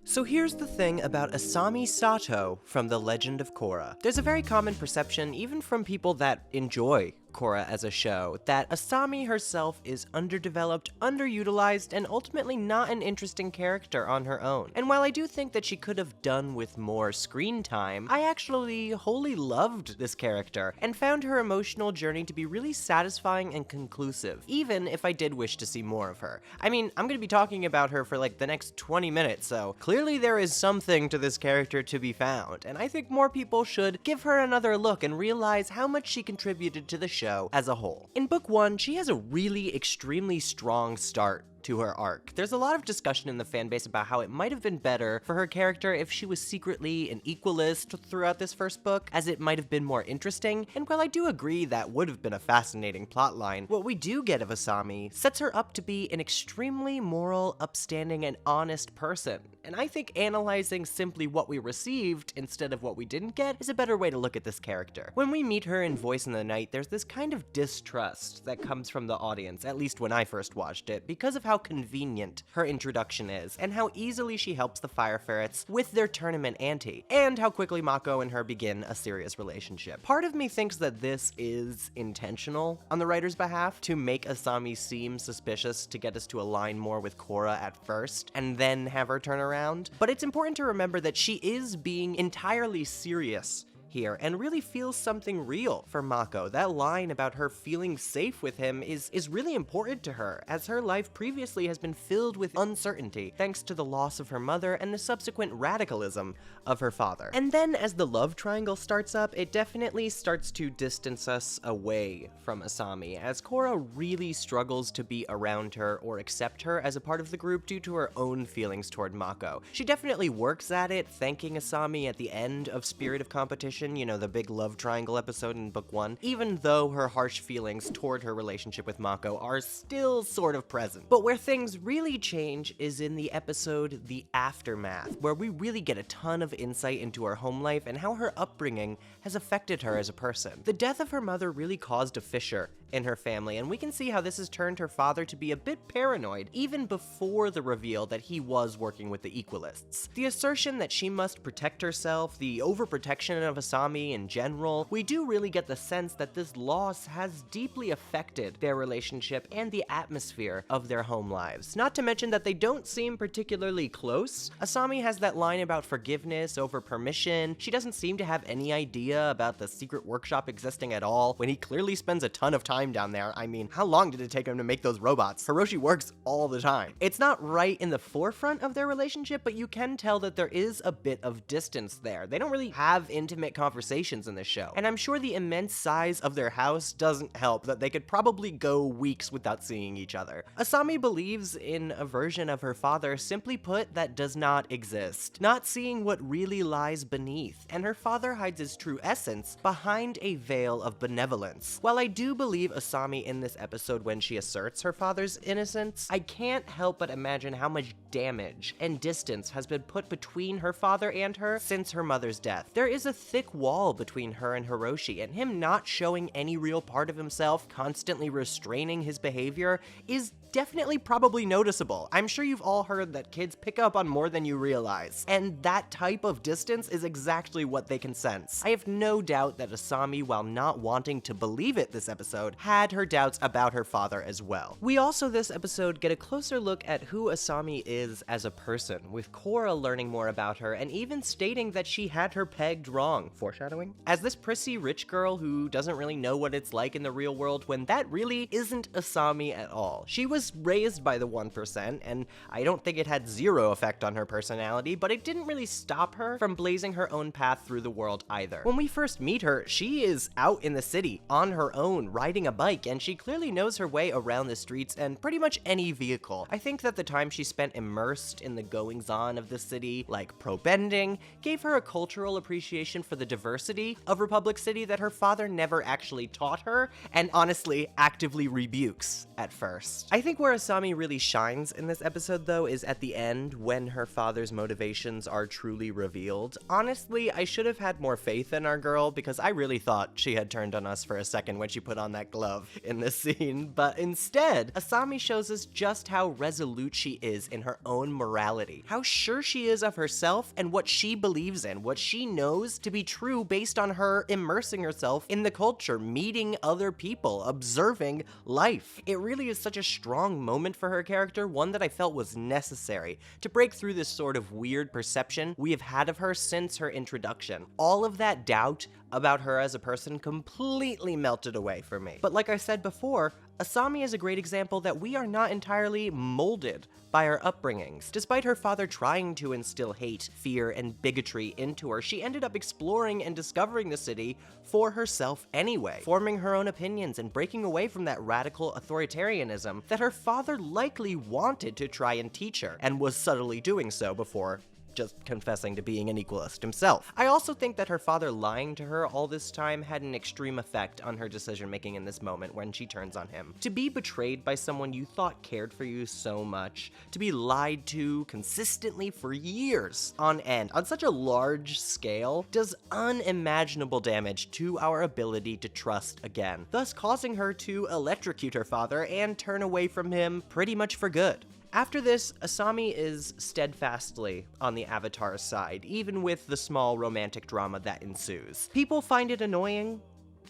So here's the thing about Asami Sato from The Legend of Korra. There's a very common perception, even from people that enjoy Korra as a show, that Asami herself is underdeveloped, underutilized, and ultimately not an interesting character on her own. And while I do think that she could have done with more screen time, I actually wholly loved this character, and found her emotional journey to be really satisfying and conclusive, even if I did wish to see more of her. I mean, I'm gonna be talking about her for like the next 20 minutes, so clearly there is something to this character to be found, and I think more people should give her another look and realize how much she contributed to the show as a whole. In book 1, she has a really extremely strong start to her arc. There's a lot of discussion in the fanbase about how it might have been better for her character if she was secretly an equalist throughout this first book, as it might have been more interesting, and while I do agree that would have been a fascinating plotline, what we do get of Asami sets her up to be an extremely moral, upstanding, and honest person. And I think analyzing simply what we received instead of what we didn't get is a better way to look at this character. When we meet her in Voice in the Night, there's this kind of distrust that comes from the audience, at least when I first watched it, because of how convenient her introduction is, and how easily she helps the Fire Ferrets with their tournament ante, and how quickly Mako and her begin a serious relationship. Part of me thinks that this is intentional on the writer's behalf, to make Asami seem suspicious to get us to align more with Korra at first, and then have her turn around. But it's important to remember that she is being entirely serious here, and really feels something real for Mako. That line about her feeling safe with him is really important to her, as her life previously has been filled with uncertainty, thanks to the loss of her mother and the subsequent radicalism of her father. And then as the love triangle starts up, it definitely starts to distance us away from Asami, as Korra really struggles to be around her or accept her as a part of the group due to her own feelings toward Mako. She definitely works at it, thanking Asami at the end of Spirit of Competition, you know, the big love triangle episode in book 1, even though her harsh feelings toward her relationship with Mako are still sort of present. But where things really change is in the episode The Aftermath, where we really get a ton of insight into her home life and how her upbringing has affected her as a person. The death of her mother really caused a fissure in her family, and we can see how this has turned her father to be a bit paranoid, even before the reveal that he was working with the Equalists. The assertion that she must protect herself, the overprotection of Asami in general, we do really get the sense that this loss has deeply affected their relationship and the atmosphere of their home lives. Not to mention that they don't seem particularly close. Asami has that line about forgiveness over permission. She doesn't seem to have any idea about the secret workshop existing at all, when he clearly spends a ton of time down there. I mean, how long did it take him to make those robots? Hiroshi works all the time. It's not right in the forefront of their relationship, but you can tell that there is a bit of distance there. They don't really have intimate conversations in this show, and I'm sure the immense size of their house doesn't help that they could probably go weeks without seeing each other. Asami believes in a version of her father, simply put, that does not exist, not seeing what really lies beneath, and her father hides his true essence behind a veil of benevolence. While I do believe Asami in this episode when she asserts her father's innocence, I can't help but imagine how much damage and distance has been put between her father and her since her mother's death. There is a thick wall between her and Hiroshi, and him not showing any real part of himself, constantly restraining his behavior, is definitely probably noticeable. I'm sure you've all heard that kids pick up on more than you realize, and that type of distance is exactly what they can sense. I have no doubt that Asami, while not wanting to believe it this episode, had her doubts about her father as well. We also this episode get a closer look at who Asami is as a person, with Korra learning more about her and even stating that she had her pegged wrong, foreshadowing, as this prissy rich girl who doesn't really know what it's like in the real world, when that really isn't Asami at all. She was raised by the 1%, and I don't think it had zero effect on her personality, but it didn't really stop her from blazing her own path through the world either. When we first meet her, she is out in the city on her own, riding a bike, and she clearly knows her way around the streets and pretty much any vehicle. I think that the time she spent immersed in the goings-on of the city, like pro-bending, gave her a cultural appreciation for the diversity of Republic City that her father never actually taught her, and honestly actively rebukes at first. I think think where Asami really shines in this episode, though, is at the end when her father's motivations are truly revealed. Honestly, I should have had more faith in our girl because I really thought she had turned on us for a second when she put on that glove in this scene, but instead, Asami shows us just how resolute she is in her own morality, how sure she is of herself and what she believes in, what she knows to be true based on her immersing herself in the culture, meeting other people, observing life. It really is such a strong moment for her character, one that I felt was necessary to break through this sort of weird perception we have had of her since her introduction. All of that doubt about her as a person completely melted away for me. But like I said before, Asami is a great example that we are not entirely molded by our upbringings. Despite her father trying to instill hate, fear, and bigotry into her, she ended up exploring and discovering the city for herself anyway, forming her own opinions and breaking away from that radical authoritarianism that her father likely wanted to try and teach her, and was subtly doing so before just confessing to being an equalist himself. I also think that her father lying to her all this time had an extreme effect on her decision-making in this moment when she turns on him. To be betrayed by someone you thought cared for you so much, to be lied to consistently for years on end, on such a large scale, does unimaginable damage to our ability to trust again, thus causing her to electrocute her father and turn away from him pretty much for good. After this, Asami is steadfastly on the Avatar's side, even with the small romantic drama that ensues. People find it annoying,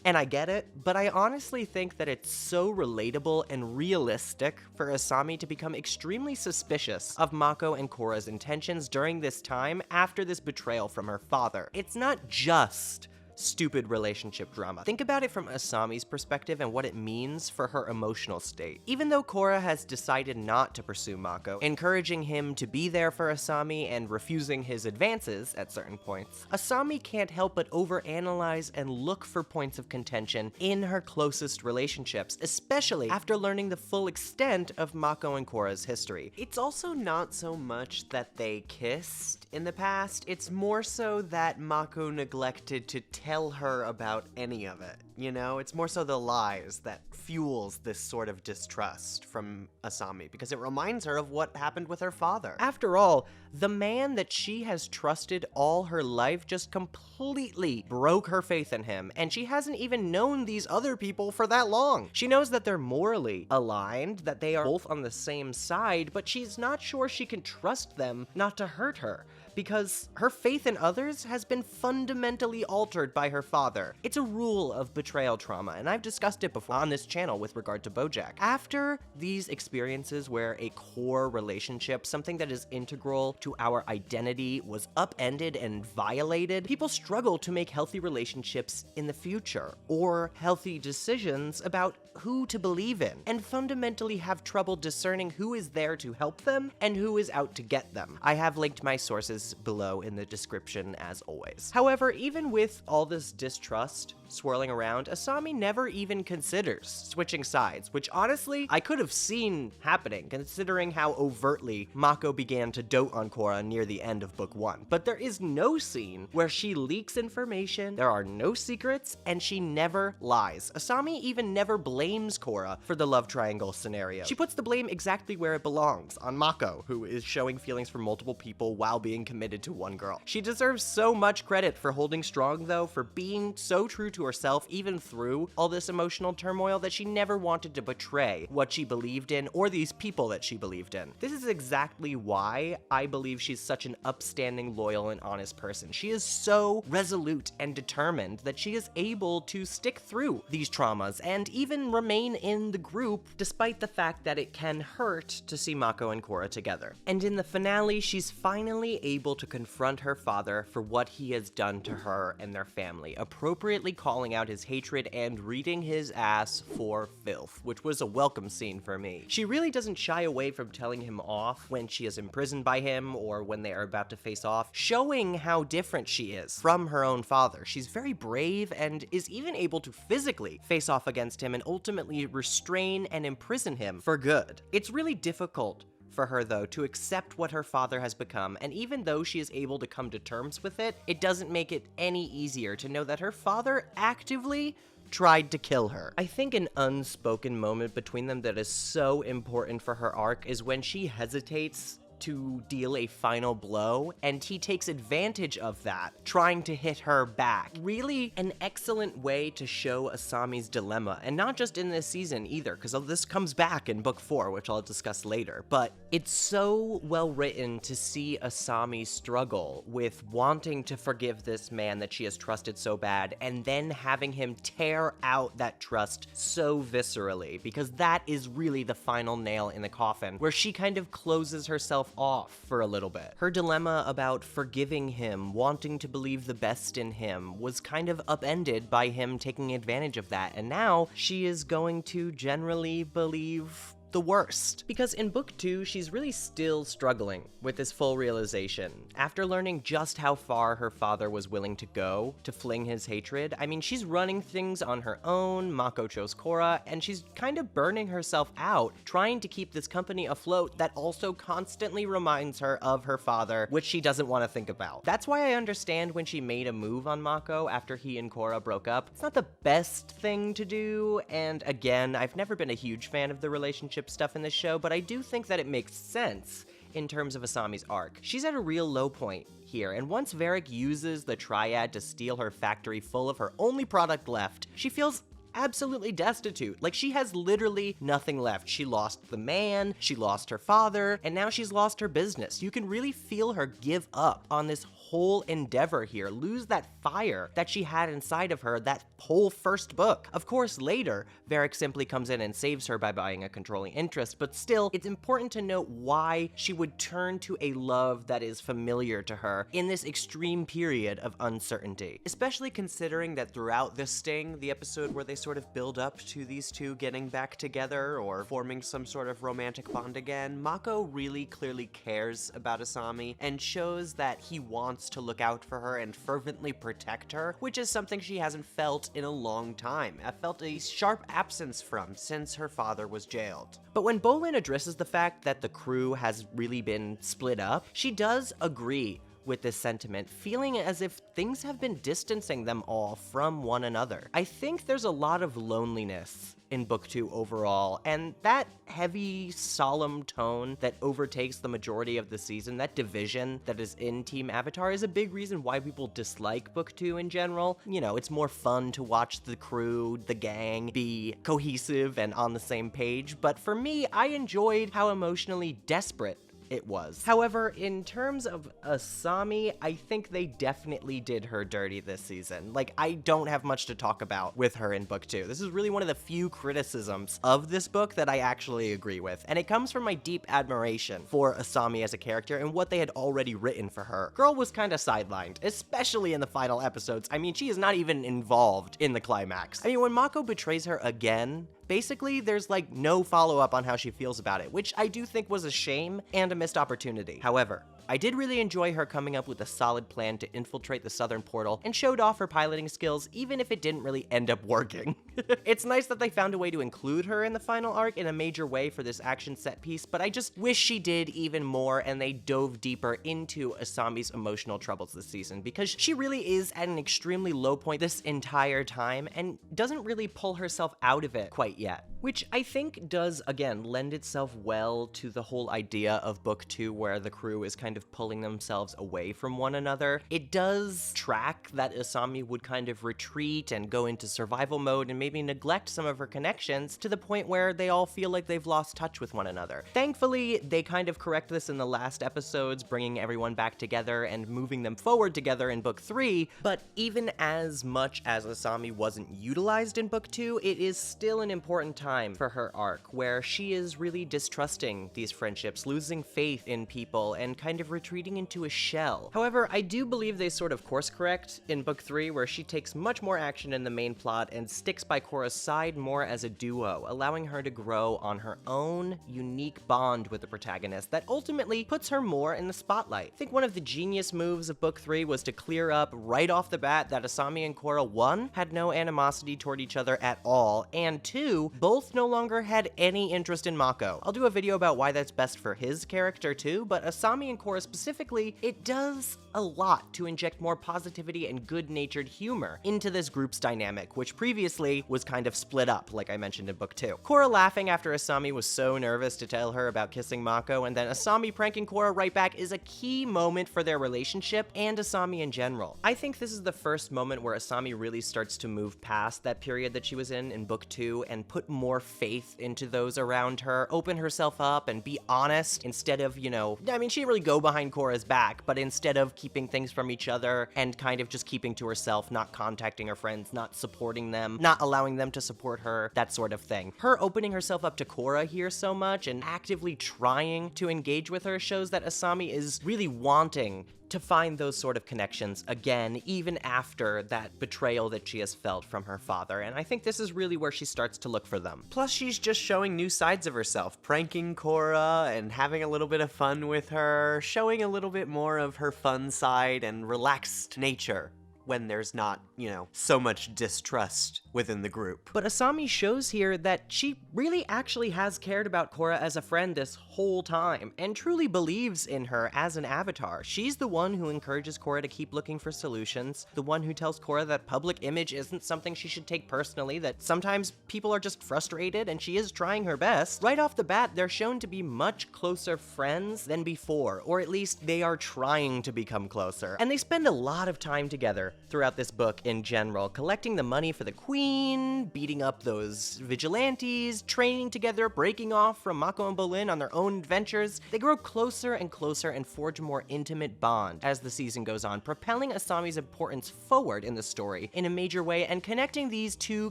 and I get it, but I honestly think that it's so relatable and realistic for Asami to become extremely suspicious of Mako and Korra's intentions during this time after this betrayal from her father. It's not just stupid relationship drama. Think about it from Asami's perspective and what it means for her emotional state. Even though Korra has decided not to pursue Mako, encouraging him to be there for Asami and refusing his advances at certain points, Asami can't help but overanalyze and look for points of contention in her closest relationships, especially after learning the full extent of Mako and Korra's history. It's also not so much that they kissed in the past, it's more so that Mako neglected to tell her about any of it. You know, it's more so the lies that fuels this sort of distrust from Asami, because it reminds her of what happened with her father. After all, the man that she has trusted all her life just completely broke her faith in him, and she hasn't even known these other people for that long. She knows that they're morally aligned, that they are both on the same side, but she's not sure she can trust them not to hurt her, because her faith in others has been fundamentally altered by her father. It's a rule of betrayal trauma, and I've discussed it before on this channel with regard to BoJack. After these experiences where a core relationship, something that is integral to our identity, was upended and violated, people struggle to make healthy relationships in the future, or healthy decisions about who to believe in, and fundamentally have trouble discerning who is there to help them and who is out to get them. I have linked my sources below in the description as always. However, even with all this distrust swirling around, Asami never even considers switching sides, which honestly, I could have seen happening, considering how overtly Mako began to dote on Korra near the end of book 1. But there is no scene where she leaks information, there are no secrets, and she never lies. Asami even never blames Korra for the love triangle scenario. She puts the blame exactly where it belongs, on Mako, who is showing feelings for multiple people while being committed to one girl. She deserves so much credit for holding strong, though, for being so true to herself even through all this emotional turmoil, that she never wanted to betray what she believed in or these people that she believed in. This is exactly why I believe she's such an upstanding, loyal, and honest person. She is so resolute and determined that she is able to stick through these traumas and even remain in the group despite the fact that it can hurt to see Mako and Korra together. And in the finale, she's finally able to confront her father for what he has done to her and their family, appropriately calling out his hatred and reading his ass for filth, which was a welcome scene for me. She really doesn't shy away from telling him off when she is imprisoned by him or when they are about to face off, showing how different she is from her own father. She's very brave and is even able to physically face off against him and ultimately restrain and imprison him for good. It's really difficult for her, though, to accept what her father has become, and even though she is able to come to terms with it, it doesn't make it any easier to know that her father actively tried to kill her. I think an unspoken moment between them that is so important for her arc is when she hesitates to deal a final blow, and he takes advantage of that, trying to hit her back. Really an excellent way to show Asami's dilemma, and not just in this season either, because this comes back in book 4, which I'll discuss later, but it's so well written to see Asami struggle with wanting to forgive this man that she has trusted so bad, and then having him tear out that trust so viscerally, because that is really the final nail in the coffin, where she kind of closes herself off for a little bit. Her dilemma about forgiving him, wanting to believe the best in him, was kind of upended by him taking advantage of that, and now she is going to generally believe the worst. Because in book 2, she's really still struggling with this full realization. After learning just how far her father was willing to go to fling his hatred, I mean, she's running things on her own, Mako chose Korra, and she's kind of burning herself out, trying to keep this company afloat that also constantly reminds her of her father, which she doesn't want to think about. That's why I understand when she made a move on Mako after he and Korra broke up. It's not the best thing to do, and again, I've never been a huge fan of the relationship stuff in this show, but I do think that it makes sense in terms of Asami's arc. She's at a real low point here, and once Varric uses the Triad to steal her factory full of her only product left, she feels absolutely destitute. Like, she has literally nothing left. She lost the man, she lost her father, and now she's lost her business. You can really feel her give up on this whole endeavor here, lose that fire that she had inside of her that whole first book. Of course, later, Varric simply comes in and saves her by buying a controlling interest, but still, it's important to note why she would turn to a love that is familiar to her in this extreme period of uncertainty. Especially considering that throughout this Sting, the episode where they sort of build up to these two getting back together or forming some sort of romantic bond again, Mako really clearly cares about Asami and shows that he wants to look out for her and fervently protect her, which is something she hasn't felt in a long time. I felt a sharp absence from since her father was jailed. But when Bolin addresses the fact that the crew has really been split up, she does agree with this sentiment, feeling as if things have been distancing them all from one another. I think there's a lot of loneliness in book 2 overall, and that heavy, solemn tone that overtakes the majority of the season, that division that is in Team Avatar, is a big reason why people dislike book 2 in general. You know, it's more fun to watch the crew, the gang, be cohesive and on the same page, but for me, I enjoyed how emotionally desperate it was. However, in terms of Asami, I think they definitely did her dirty this season. Like, I don't have much to talk about with her in book 2. This is really one of the few criticisms of this book that I actually agree with, and it comes from my deep admiration for Asami as a character and what they had already written for her. Girl was kind of sidelined, especially in the final episodes. I mean, she is not even involved in the climax. I mean, when Mako betrays her again, basically, there's like no follow-up on how she feels about it, which I do think was a shame and a missed opportunity. However, I did really enjoy her coming up with a solid plan to infiltrate the southern portal and showed off her piloting skills, even if it didn't really end up working. It's nice that they found a way to include her in the final arc in a major way for this action set piece, but I just wish she did even more and they dove deeper into Asami's emotional troubles this season, because she really is at an extremely low point this entire time and doesn't really pull herself out of it quite yet. Which I think does, again, lend itself well to the whole idea of book 2 where the crew is kind of pulling themselves away from one another. It does track that Asami would kind of retreat and go into survival mode and maybe neglect some of her connections to the point where they all feel like they've lost touch with one another. Thankfully, they kind of correct this in the last episodes, bringing everyone back together and moving them forward together in book 3, but even as much as Asami wasn't utilized in book 2, it is still an important time for her arc, where she is really distrusting these friendships, losing faith in people, and kind of retreating into a shell. However, I do believe they sort of course correct in book 3, where she takes much more action in the main plot and sticks by by Korra's side more as a duo, allowing her to grow on her own unique bond with the protagonist that ultimately puts her more in the spotlight. I think one of the genius moves of book 3 was to clear up right off the bat that Asami and Korra, 1, had no animosity toward each other at all, and 2, both no longer had any interest in Mako. I'll do a video about why that's best for his character too, but Asami and Korra specifically, it does a lot to inject more positivity and good-natured humor into this group's dynamic, which previously was kind of split up, like I mentioned in book 2. Korra laughing after Asami was so nervous to tell her about kissing Mako, and then Asami pranking Korra right back is a key moment for their relationship and Asami in general. I think this is the first moment where Asami really starts to move past that period that she was in book 2 and put more faith into those around her, open herself up and be honest instead of, you know, I mean, she didn't really go behind Korra's back, but instead of keeping things from each other and kind of just keeping to herself, not contacting her friends, not supporting them, not allowing them to support her, that sort of thing. Her opening herself up to Korra here so much and actively trying to engage with her shows that Asami is really wanting to find those sort of connections again, even after that betrayal that she has felt from her father, and I think this is really where she starts to look for them. Plus, she's just showing new sides of herself, pranking Korra and having a little bit of fun with her, showing a little bit more of her fun side and relaxed nature when there's not, you know, so much distrust within the group. But Asami shows here that she really actually has cared about Korra as a friend this whole time, and truly believes in her as an avatar. She's the one who encourages Korra to keep looking for solutions, the one who tells Korra that public image isn't something she should take personally, that sometimes people are just frustrated and she is trying her best. Right off the bat, they're shown to be much closer friends than before, or at least they are trying to become closer. And they spend a lot of time together throughout this book in general, collecting the money for the queen, beating up those vigilantes, training together, breaking off from Mako and Bolin on their own adventures. They grow closer and closer and forge a more intimate bond as the season goes on, propelling Asami's importance forward in the story in a major way and connecting these two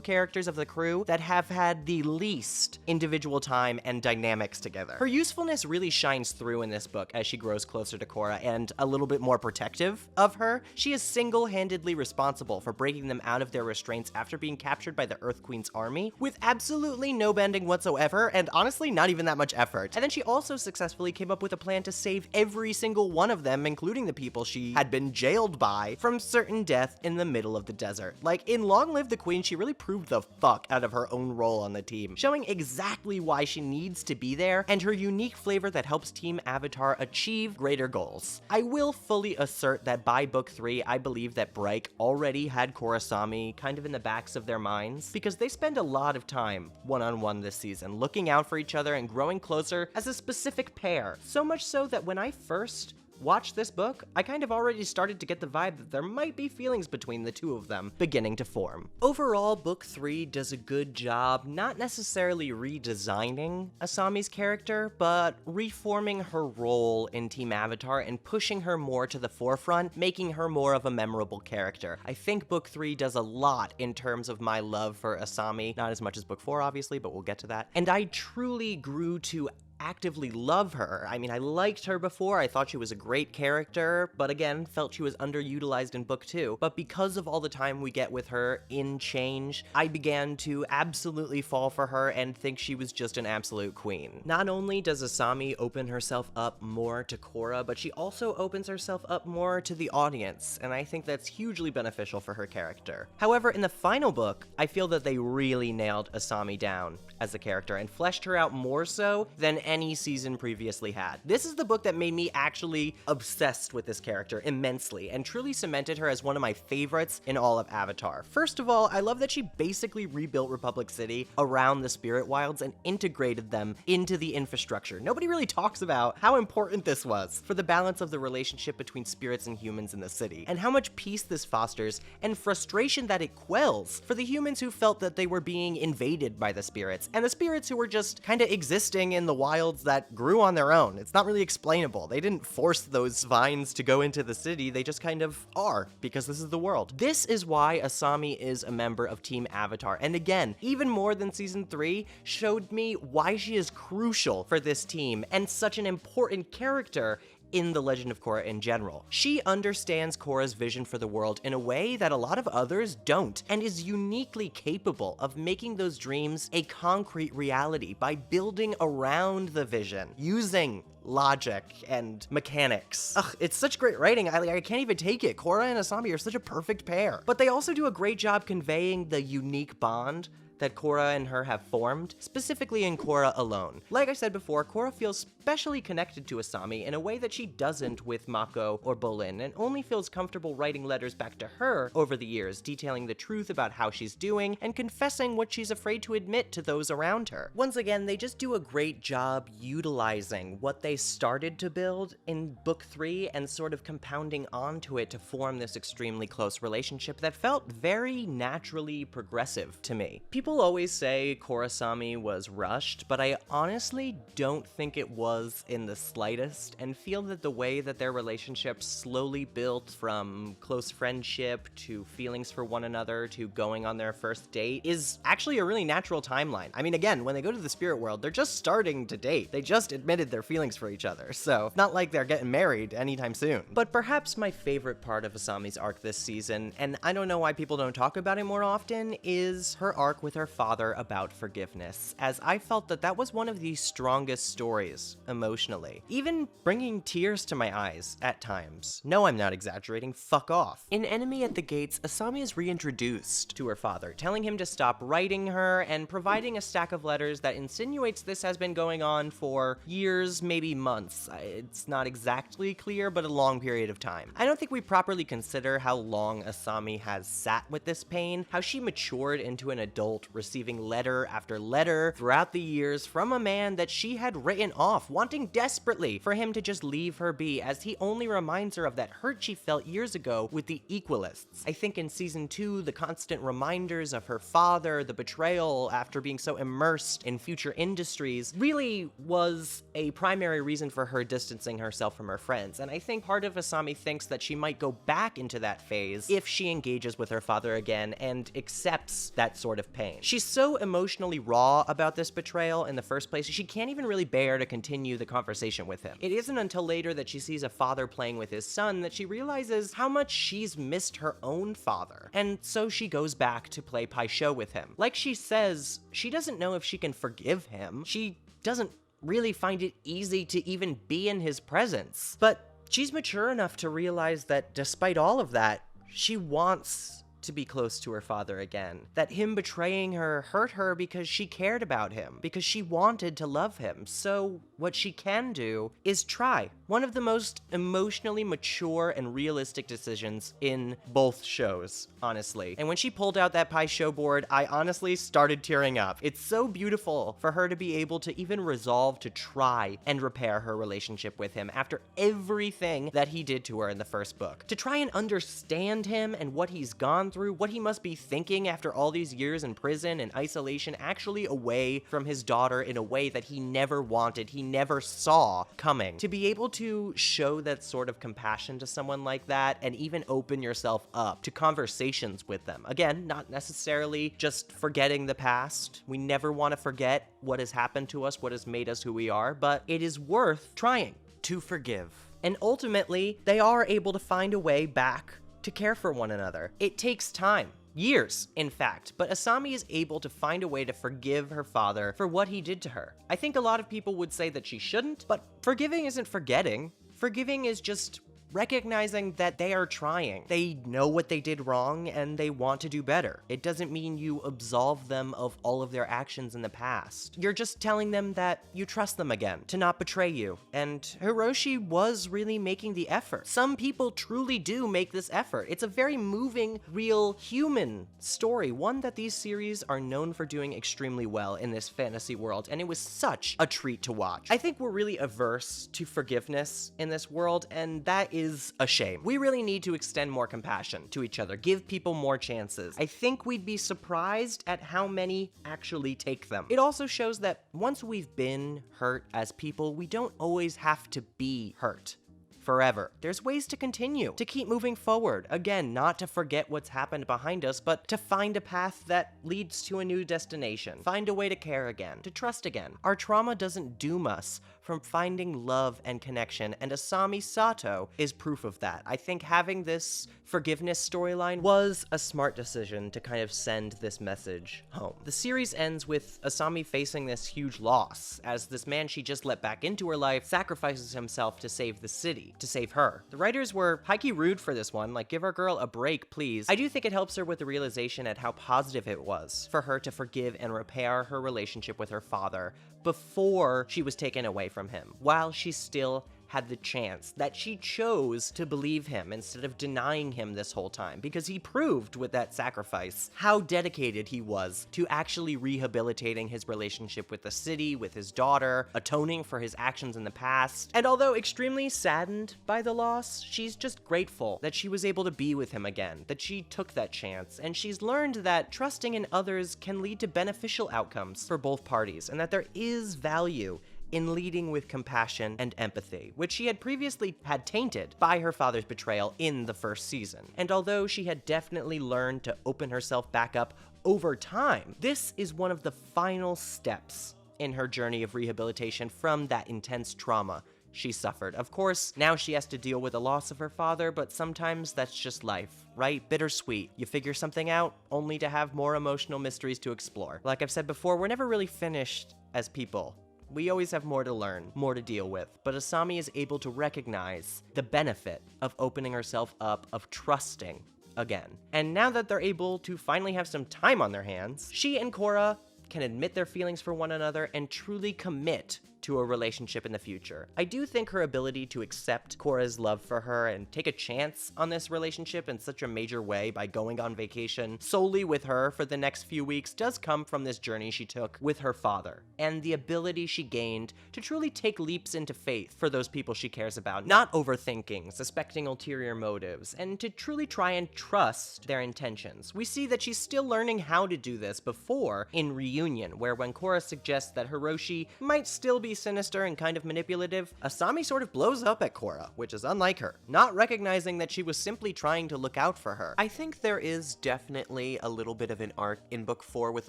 characters of the crew that have had the least individual time and dynamics together. Her usefulness really shines through in this book as she grows closer to Korra and a little bit more protective of her. She is single-handedly responsible for breaking them out of their restraints after being captured by the Earth Queen's army with absolutely no bending whatsoever and honestly not even that much effort. And then she also successfully came up with a plan to save every single one of them, including the people she had been jailed by, from certain death in the middle of the desert. Like, in Long Live the Queen, she really proved the fuck out of her own role on the team, showing exactly why she needs to be there and her unique flavor that helps Team Avatar achieve greater goals. I will fully assert that by book 3, I believe that Bright already had Korrasami kind of in the backs of their minds, because they spend a lot of time one-on-one this season, looking out for each other and growing closer as a specific pair. So much so that when I first watched this book, I kind of already started to get the vibe that there might be feelings between the two of them beginning to form. Overall, book 3 does a good job not necessarily redesigning Asami's character, but reforming her role in Team Avatar and pushing her more to the forefront, making her more of a memorable character. I think book 3 does a lot in terms of my love for Asami, not as much as book 4 obviously, but we'll get to that. And I truly grew to actively love her. I mean, I liked her before, I thought she was a great character, but again, felt she was underutilized in book 2. But because of all the time we get with her in Change, I began to absolutely fall for her and think she was just an absolute queen. Not only does Asami open herself up more to Korra, but she also opens herself up more to the audience, and I think that's hugely beneficial for her character. However, in the final book, I feel that they really nailed Asami down as a character and fleshed her out more so than any season previously had. This is the book that made me actually obsessed with this character immensely and truly cemented her as one of my favorites in all of Avatar. First of all, I love that she basically rebuilt Republic City around the Spirit Wilds and integrated them into the infrastructure. Nobody really talks about how important this was for the balance of the relationship between spirits and humans in the city, and how much peace this fosters and frustration that it quells for the humans who felt that they were being invaded by the spirits, and the spirits who were just kind of existing in the wilds that grew on their own. It's not really explainable. They didn't force those vines to go into the city, they just kind of are, because this is the world. This is why Asami is a member of Team Avatar, and again, even more than season 3, showed me why she is crucial for this team and such an important character in The Legend of Korra in general. She understands Korra's vision for the world in a way that a lot of others don't, and is uniquely capable of making those dreams a concrete reality by building around the vision, using logic and mechanics. Ugh, it's such great writing, I can't even take it. Korra and Asami are such a perfect pair. But they also do a great job conveying the unique bond that Korra and her have formed, specifically in Korra alone. Like I said before, Korra feels specially connected to Asami in a way that she doesn't with Mako or Bolin, and only feels comfortable writing letters back to her over the years, detailing the truth about how she's doing, and confessing what she's afraid to admit to those around her. Once again, they just do a great job utilizing what they started to build in Book 3 and sort of compounding onto it to form this extremely close relationship that felt very naturally progressive to me. People always say Korra-Asami was rushed, but I honestly don't think it was in the slightest, and feel that the way that their relationship slowly built from close friendship to feelings for one another to going on their first date is actually a really natural timeline. I mean, again, when they go to the spirit world, they're just starting to date. They just admitted their feelings for each other, so it's not like they're getting married anytime soon. But perhaps my favorite part of Asami's arc this season, and I don't know why people don't talk about it more often, is her arc with her father about forgiveness, as I felt that that was one of the strongest stories emotionally, even bringing tears to my eyes at times. No, I'm not exaggerating, fuck off. In Enemy at the Gates, Asami is reintroduced to her father, telling him to stop writing her and providing a stack of letters that insinuates this has been going on for years, maybe months. It's not exactly clear, but a long period of time. I don't think we properly consider how long Asami has sat with this pain, how she matured into an adult, receiving letter after letter throughout the years from a man that she had written off, wanting desperately for him to just leave her be, as he only reminds her of that hurt she felt years ago with the Equalists. I think in season 2, the constant reminders of her father, the betrayal after being so immersed in future industries, really was a primary reason for her distancing herself from her friends, and I think part of Asami thinks that she might go back into that phase if she engages with her father again and accepts that sort of pain. She's so emotionally raw about this betrayal in the first place, she can't even really bear to continue the conversation with him. It isn't until later that she sees a father playing with his son that she realizes how much she's missed her own father, and so she goes back to play Pai Sho with him. Like she says, she doesn't know if she can forgive him. She doesn't really find it easy to even be in his presence, but she's mature enough to realize that despite all of that, she wants to be close to her father again. That him betraying her hurt her because she cared about him, because she wanted to love him. So what she can do is try. One of the most emotionally mature and realistic decisions in both shows, honestly. And when she pulled out that Pai Sho board, I honestly started tearing up. It's so beautiful for her to be able to even resolve to try and repair her relationship with him after everything that he did to her in the first book. To try and understand him and what he's gone through, what he must be thinking after all these years in prison and isolation, actually away from his daughter in a way that he never wanted, he never saw coming. To be able to show that sort of compassion to someone like that and even open yourself up to conversations with them. Again, not necessarily just forgetting the past. We never want to forget what has happened to us, what has made us who we are, but it is worth trying to forgive. And ultimately, they are able to find a way back to care for one another. It takes time. Years, in fact, but Asami is able to find a way to forgive her father for what he did to her. I think a lot of people would say that she shouldn't, but forgiving isn't forgetting. Forgiving is just recognizing that they are trying. They know what they did wrong and they want to do better. It doesn't mean you absolve them of all of their actions in the past. You're just telling them that you trust them again, to not betray you. And Hiroshi was really making the effort. Some people truly do make this effort. It's a very moving, real, human story, one that these series are known for doing extremely well in this fantasy world, and it was such a treat to watch. I think we're really averse to forgiveness in this world, and that is a shame. We really need to extend more compassion to each other, give people more chances. I think we'd be surprised at how many actually take them. It also shows that once we've been hurt as people, we don't always have to be hurt forever. There's ways to continue, to keep moving forward. Again, not to forget what's happened behind us, but to find a path that leads to a new destination. Find a way to care again, to trust again. Our trauma doesn't doom us from finding love and connection, and Asami Sato is proof of that. I think having this forgiveness storyline was a smart decision to kind of send this message home. The series ends with Asami facing this huge loss, as this man she just let back into her life sacrifices himself to save the city, to save her. The writers were high-key rude for this one, like, give our girl a break, please. I do think it helps her with the realization at how positive it was for her to forgive and repair her relationship with her father before she was taken away from him, while she still had the chance, that she chose to believe him instead of denying him this whole time, because he proved with that sacrifice how dedicated he was to actually rehabilitating his relationship with the city, with his daughter, atoning for his actions in the past. And although extremely saddened by the loss, she's just grateful that she was able to be with him again, that she took that chance, and she's learned that trusting in others can lead to beneficial outcomes for both parties, and that there is value in leading with compassion and empathy, which she had previously had tainted by her father's betrayal in the first season. And although she had definitely learned to open herself back up over time, this is one of the final steps in her journey of rehabilitation from that intense trauma she suffered. Of course, now she has to deal with the loss of her father, but sometimes that's just life, right? Bittersweet. You figure something out, only to have more emotional mysteries to explore. Like I've said before, we're never really finished as people. We always have more to learn, more to deal with, but Asami is able to recognize the benefit of opening herself up, of trusting again. And now that they're able to finally have some time on their hands, she and Korra can admit their feelings for one another and truly commit to a relationship in the future. I do think her ability to accept Korra's love for her and take a chance on this relationship in such a major way by going on vacation solely with her for the next few weeks does come from this journey she took with her father, and the ability she gained to truly take leaps into faith for those people she cares about, not overthinking, suspecting ulterior motives, and to truly try and trust their intentions. We see that she's still learning how to do this before in Reunion, where when Korra suggests that Hiroshi might still be sinister and kind of manipulative, Asami sort of blows up at Korra, which is unlike her, not recognizing that she was simply trying to look out for her. I think there is definitely a little bit of an arc in book 4 with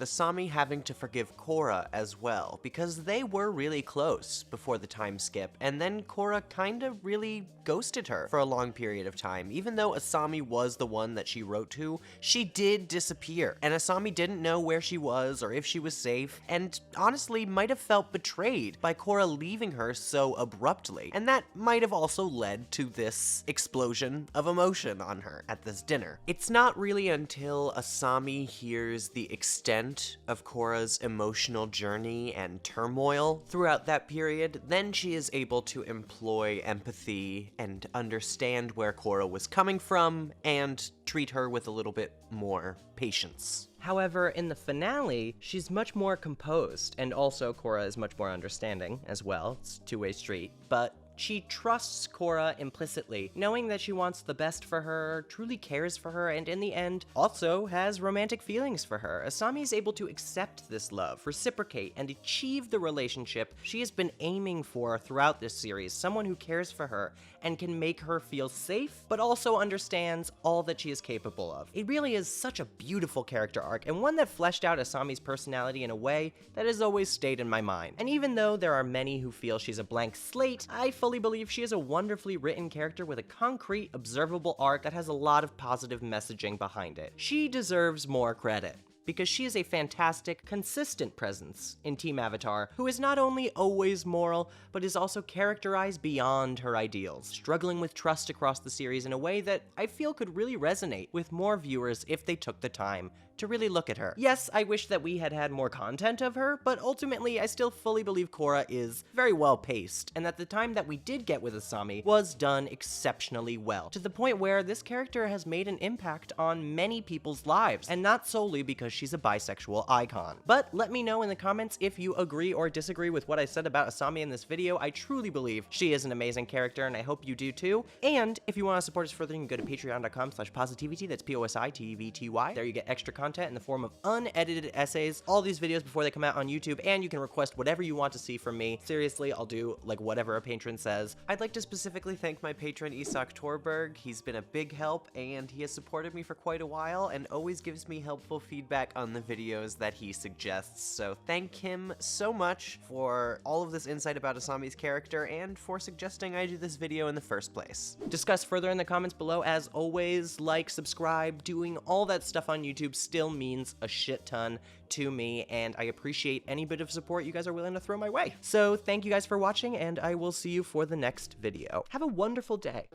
Asami having to forgive Korra as well, because they were really close before the time skip, and then Korra kind of really ghosted her for a long period of time. Even though Asami was the one that she wrote to, she did disappear, and Asami didn't know where she was or if she was safe, and honestly might have felt betrayed by Korra leaving her so abruptly, and that might have also led to this explosion of emotion on her at this dinner. It's not really until Asami hears the extent of Korra's emotional journey and turmoil throughout that period, then she is able to employ empathy and understand where Korra was coming from and treat her with a little bit more patience. However, in the finale, she's much more composed, and also Korra is much more understanding as well. It's a two-way street, but she trusts Korra implicitly, knowing that she wants the best for her, truly cares for her, and in the end, also has romantic feelings for her. Asami is able to accept this love, reciprocate, and achieve the relationship she has been aiming for throughout this series, someone who cares for her and can make her feel safe, but also understands all that she is capable of. It really is such a beautiful character arc, and one that fleshed out Asami's personality in a way that has always stayed in my mind. And even though there are many who feel she's a blank slate, I fully believe she is a wonderfully written character with a concrete, observable arc that has a lot of positive messaging behind it. She deserves more credit, because she is a fantastic, consistent presence in Team Avatar, who is not only always moral, but is also characterized beyond her ideals, struggling with trust across the series in a way that I feel could really resonate with more viewers if they took the time to really look at her. Yes, I wish that we had had more content of her, but ultimately I still fully believe Korra is very well paced, and that the time that we did get with Asami was done exceptionally well, to the point where this character has made an impact on many people's lives, and not solely because she's a bisexual icon. But let me know in the comments if you agree or disagree with what I said about Asami in this video. I truly believe she is an amazing character, and I hope you do too. And if you want to support us further, you can go to patreon.com/PosiTVty, that's POSITVTY. There you get extra content in the form of unedited essays, all these videos before they come out on YouTube, and you can request whatever you want to see from me. Seriously, I'll do like whatever a patron says. I'd like to specifically thank my patron Isak Torberg. He's been a big help, and he has supported me for quite a while and always gives me helpful feedback feedback on the videos that he suggests, so thank him so much for all of this insight about Asami's character and for suggesting I do this video in the first place. Discuss further in the comments below. As always, like, subscribe, doing all that stuff on YouTube still means a shit ton to me, and I appreciate any bit of support you guys are willing to throw my way. So thank you guys for watching, and I will see you for the next video. Have a wonderful day.